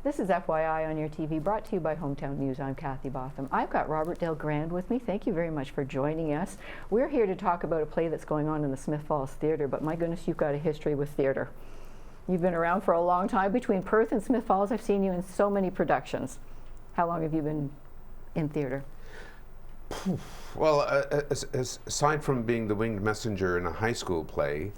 This is FYI on your TV, brought to you by Hometown News. I'm Kathy Botham. I've got Robert Dale Grand with me. Thank you very much for joining us. We're here to talk about a play that's going on in the Smith Falls Theatre, but my goodness, you've got a history with theatre. You've been around for a long time. Between Perth and Smith Falls, I've seen you in so many productions. How long have you been in theatre? Well, aside from being the winged messenger in a high school play,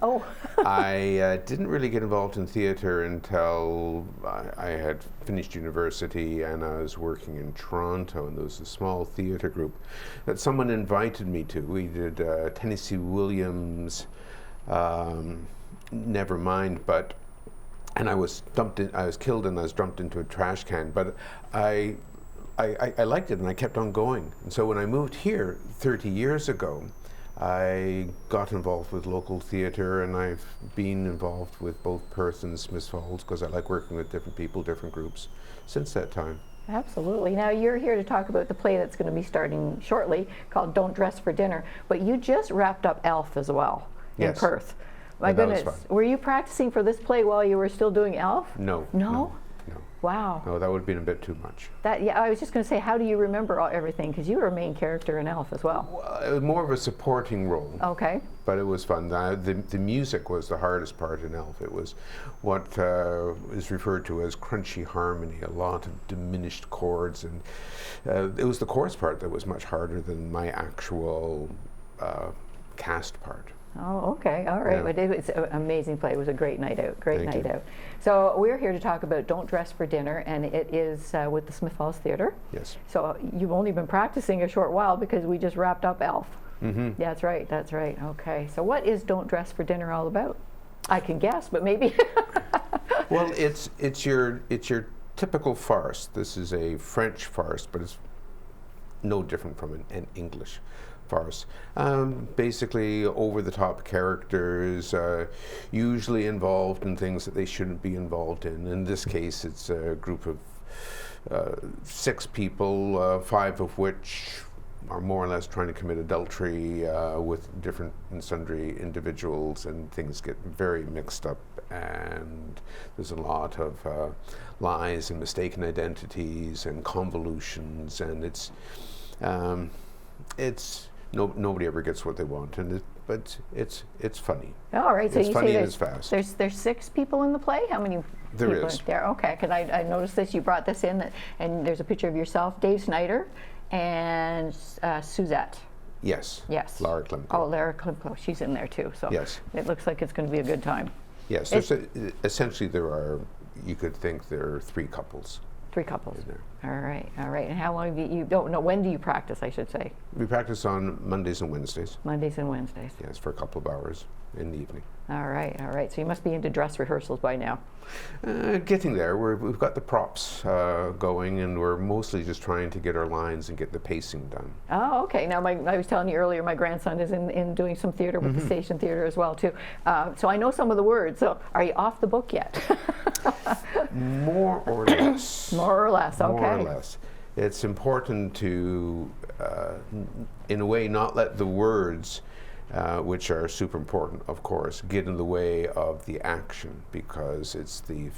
I didn't really get involved in theatre until I had finished university and I was working in Toronto, and there was a small theatre group that someone invited me to. We did Tennessee Williams' Nevermind, and I was killed and I was dumped into a trash can, but I liked it and I kept on going. And so when I moved here 30 years ago, I got involved with local theatre, and I've been involved with both Perth and Smith Falls because I like working with different people, different groups since that time. Absolutely. Now you're here to talk about the play that's going to be starting shortly called Don't Dress for Dinner, but you just wrapped up Elf as well in Perth. My goodness, were you practicing for this play while you were still doing Elf? No. No? Wow. No, that would have been a bit too much. Yeah, I was just going to say, how do you remember everything? Because you were a main character in Elf as well. Well, it was more of a supporting role. Okay. But it was fun. The music was the hardest part in Elf. It was what is referred to as crunchy harmony, a lot of diminished chords, and it was the chorus part that was much harder than my actual cast part. Oh, okay, all right. Yeah. But it was an amazing play. It was a great night out, Thank you. out. So we're here to talk about Don't Dress for Dinner, and it is with the Smith Falls Theatre. Yes. So you've only been practicing a short while because we just wrapped up Elf. Mm-hmm. Yeah, that's right, that's right. Okay, so what is Don't Dress for Dinner all about? I can guess, but maybe. Well, it's your typical farce. This is a French farce, but it's no different from an English farce. Basically over-the-top characters, usually involved in things that they shouldn't be involved in. In this case, it's a group of 6 people, 5 of which are more or less trying to commit adultery with different and sundry individuals, and things get very mixed up, and there's a lot of lies and mistaken identities and convolutions, and nobody ever gets what they want, but it's funny. All right, so it's you funny say and it's fast. There's 6 people in the play. How many? There people is. There. Okay, because I noticed this. You brought this in, and there's a picture of yourself, Dave Snyder, and Suzette. Yes. Yes. Lara Klimko. Oh, Lara Klimko. She's in there too. So yes. It looks like it's going to be a good time. Yes. Essentially, you could think there are 3 couples. 3 couples. In there. All right, all right. And how long do you don't know? When do you practice, I should say? We practice on Mondays and Wednesdays. Mondays and Wednesdays. Yes, for a couple of hours in the evening. All right, all right. So you must be into dress rehearsals by now. Getting there. We've got the props going, and we're mostly just trying to get our lines and get the pacing done. Oh, okay. Now, I was telling you earlier, my grandson is in doing some theater with the Station Theater as well, too. So I know some of the words. So are you off the book yet? More or less. More or less, okay. More or less. It's important to, in a way, not let the words, which are super important, of course, get in the way of the action, because it's the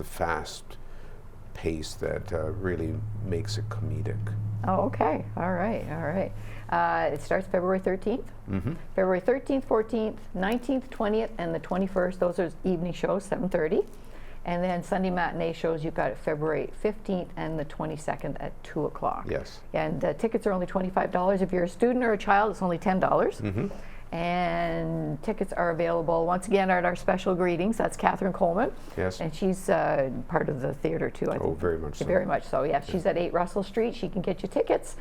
fast pace that really makes it comedic. Oh, okay. All right, all right. It starts February 13th. Mm-hmm. February 13th, 14th, 19th, 20th, and the 21st. Those are evening shows, 7:30. And then Sunday matinee shows, you've got February 15th and the 22nd at 2 o'clock. Yes. And tickets are only $25. If you're a student or a child, it's only $10. Mm-hmm. And tickets are available, once again, at our special greetings. That's Catherine Coleman. Yes. And she's part of the theater, too, I think. Oh, very much so. Very much so, yeah. She's at 8 Russell Street. She can get you tickets.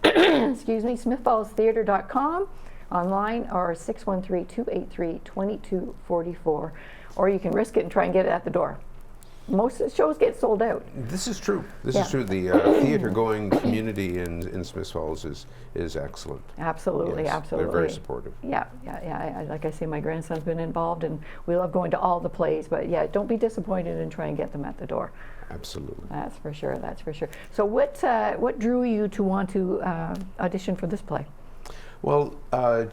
Excuse me, smithfallstheatre.com, online, or 613-283-2244. Or you can risk it and try and get it at the door. Most of the shows get sold out. This is true. This is true. The theater-going community in Smith Falls is excellent. Absolutely, yes, absolutely. They're very supportive. Yeah. Like I say, my grandson's been involved, and we love going to all the plays. But yeah, don't be disappointed and try and get them at the door. Absolutely. That's for sure. That's for sure. So what drew you to want to audition for this play? Well,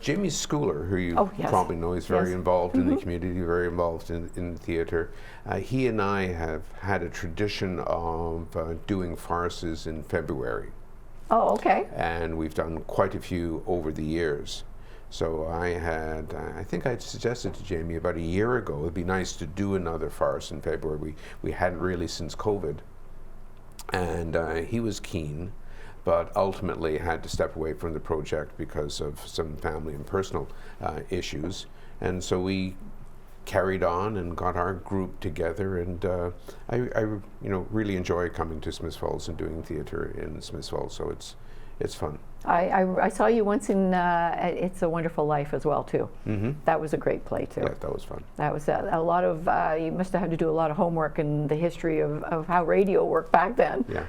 Jamie Schooler, who you Oh, yes. probably know, is very Yes. involved in the community, very involved in theatre. He and I have had a tradition of doing farces in February, Oh, okay. and we've done quite a few over the years. So I think I'd suggested to Jamie about a year ago, it'd be nice to do another farce in February. We hadn't really since COVID, and he was keen, but ultimately had to step away from the project because of some family and personal issues. And so we carried on and got our group together, and I really enjoy coming to Smiths Falls and doing theatre in Smiths Falls, so it's fun. I saw you once in It's a Wonderful Life as well, too. Mm-hmm. That was a great play, too. Yeah, that was fun. That was a lot of, you must have had to do a lot of homework in the history of how radio worked back then. Yeah.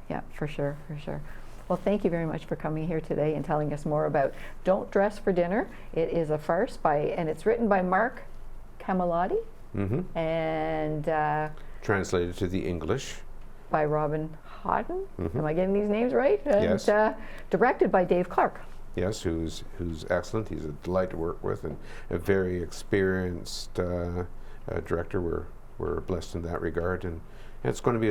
Yeah, for sure, for sure. Well, thank you very much for coming here today and telling us more about Don't Dress for Dinner. It is a farce and it's written by Mark Camillotti Mm-hmm. and Translated to the English. by Robin Hodden. Mm-hmm. Am I getting these names right? And Yes. Directed by Dave Clark. Yes, who's excellent. He's a delight to work with and a very experienced director. We're blessed in that regard, and it's going to be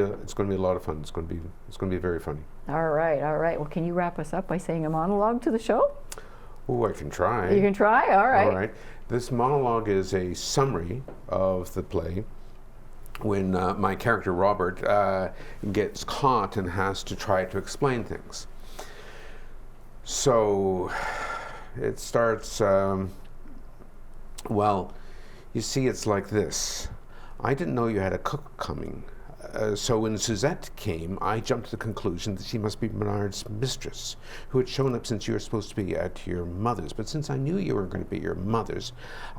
a lot of fun. It's going to be very funny. All right. Well, can you wrap us up by saying a monologue to the show? Oh, I can try. You can try. All right. All right. This monologue is a summary of the play. When my character Robert gets caught and has to try to explain things. So it starts, well, you see, it's like this. I didn't know you had a cook coming. So when Suzette came, I jumped to the conclusion that she must be Bernard's mistress, who had shown up since you were supposed to be at your mother's. But since I knew you were going to be your mother's,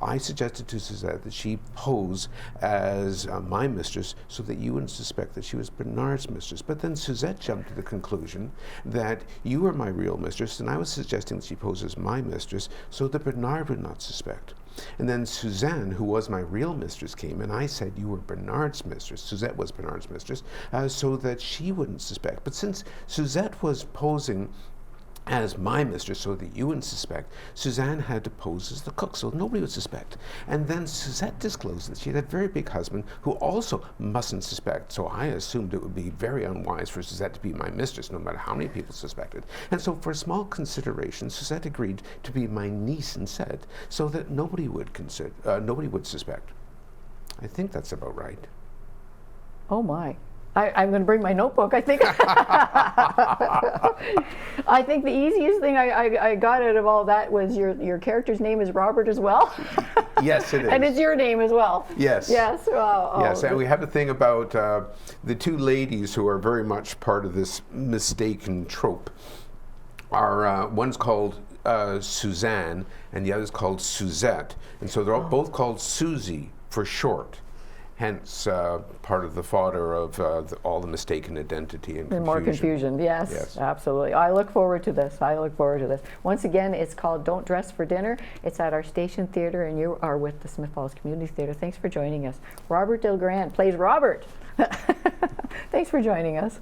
I suggested to Suzette that she pose as my mistress so that you wouldn't suspect that she was Bernard's mistress. But then Suzette jumped to the conclusion that you were my real mistress, and I was suggesting that she pose as my mistress so that Bernard would not suspect. And then Suzanne, who was my real mistress, came, and I said you were Bernard's mistress. Suzette was Bernard's mistress, so that she wouldn't suspect. But since Suzette was posing as my mistress so that you wouldn't suspect, Suzanne had to pose as the cook so nobody would suspect. And then Suzette disclosed that she had a very big husband who also mustn't suspect. So I assumed it would be very unwise for Suzette to be my mistress, no matter how many people suspected. And so for a small consideration, Suzette agreed to be my niece instead, so that nobody would suspect. I think that's about right. Oh my. I'm going to bring my notebook, I think. I think the easiest thing I got out of all that was your character's name is Robert as well. Yes, it is. And it's your name as well. Yes. Yes. Yes, and we have a thing about the two ladies who are very much part of this mistaken trope. Are one's called Suzanne and the other's called Suzette, and so they're both called Susie for short. Hence, part of the fodder of all the mistaken identity and confusion. More confusion, yes, absolutely. I look forward to this. Once again, it's called Don't Dress for Dinner. It's at our station theatre, and you are with the Smiths Falls Community Theatre. Thanks for joining us. Robert Delgrand plays Robert. Thanks for joining us.